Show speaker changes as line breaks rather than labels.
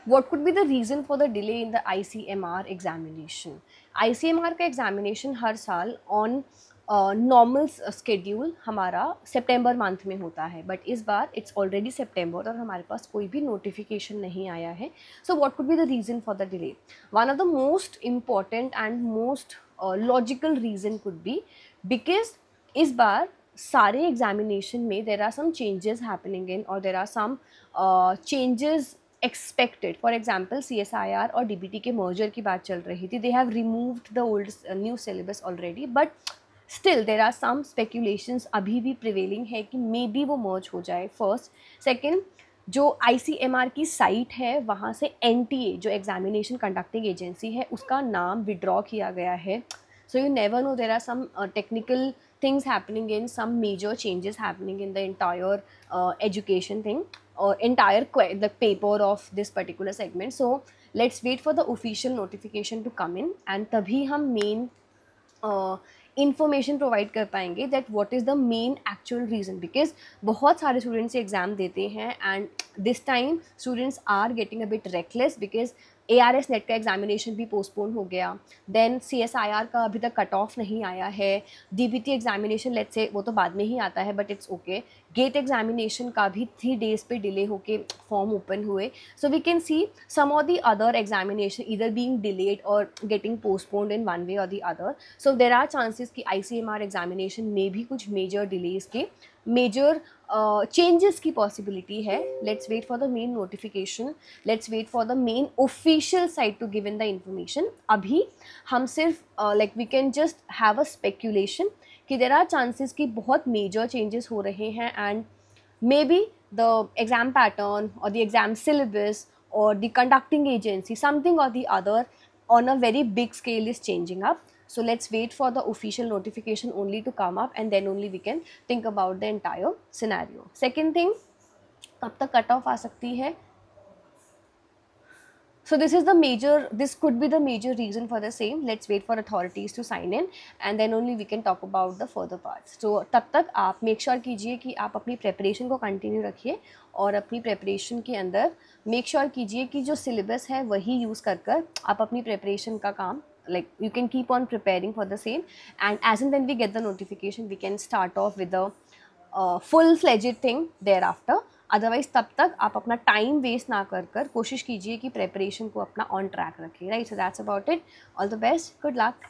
What could be the reason for the delay in the ICMR examination? ICMR का examination हर साल on normal schedule हमारा सितंबर month में होता है, बट इस बार इट्स ऑलरेडी सितंबर और हमारे पास कोई भी नोटिफिकेशन नहीं आया है. So what could be the reason for the delay? One of the most important and most logical reason could be because इस बार सारे एग्जामिनेशन में there are some changes happening in, और there are some changes expected. For example CSIR और DBT के merger की बात चल रही थी. They have removed the old new syllabus already, but still there are some speculations अभी भी प्रिवेलिंग है कि मे बी वो मर्ज हो जाए. फर्स्ट. सेकेंड, जो ICMR की साइट है वहाँ से NTA जो एग्जामिनेशन कंडक्टिंग एजेंसी है उसका नाम विड्रॉ किया गया है. So you never know, there are some technical things happening in, some major changes happening in the entire education thing or the paper of this particular segment. So let's wait for the official notification to come in and तभी हम main information provide कर पाएंगे that what is the main actual reason. Because बहुत सारे students exam देते हैं and this time students are getting a bit reckless because ARS NET का examination भी पोस्टपोन हो गया. देन CSIR का अभी तक कट ऑफ नहीं आया है. DBT एग्जामिनेशन लेट्स से वो तो बाद में ही आता है but it's okay. GATE examination का भी 3 डेज़ पे डिले होके फॉर्म ओपन हुए. So we can see some of the other examination either being delayed और getting postponed in one way और the other. So there are chances कि ICMR examination में भी कुछ मेजर डिलेज के मेजर चेंजेस की possibility है. Let's wait for the main notification. Let's wait for the main official site to give in the information. अभी हम सिर्फ like we can just have a speculation कि देर आर चांसेस कि बहुत major changes हो रहे हैं and may be the exam pattern और द एग्ज़ाम सिलेबस और द कंडक्टिंग एजेंसी समथिंग और the other on a very big scale is changing up. So let's wait for the official notification only to come up and then only we can think about the entire scenario. Second thing, कब तक cut off आ सकती है? So this could be the major reason for the same. Let's wait for authorities to sign in and then only we can talk about the further parts. So तब तक आप make sure कीजिए कि आप अपनी preparation को continue रखिए और अपनी preparation के अंदर make sure कीजिए कि जो syllabus है वही use कर आप अपनी preparation का काम like you can keep on preparing for the same, and as and when we get the notification we can start off with the full-fledged thing thereafter. Otherwise तब तक आप अपना टाइम वेस्ट ना कर कोशिश कीजिए कि प्रेपरेशन को अपना ऑन ट्रैक रखें. Right, so that's about it. All the best, good luck.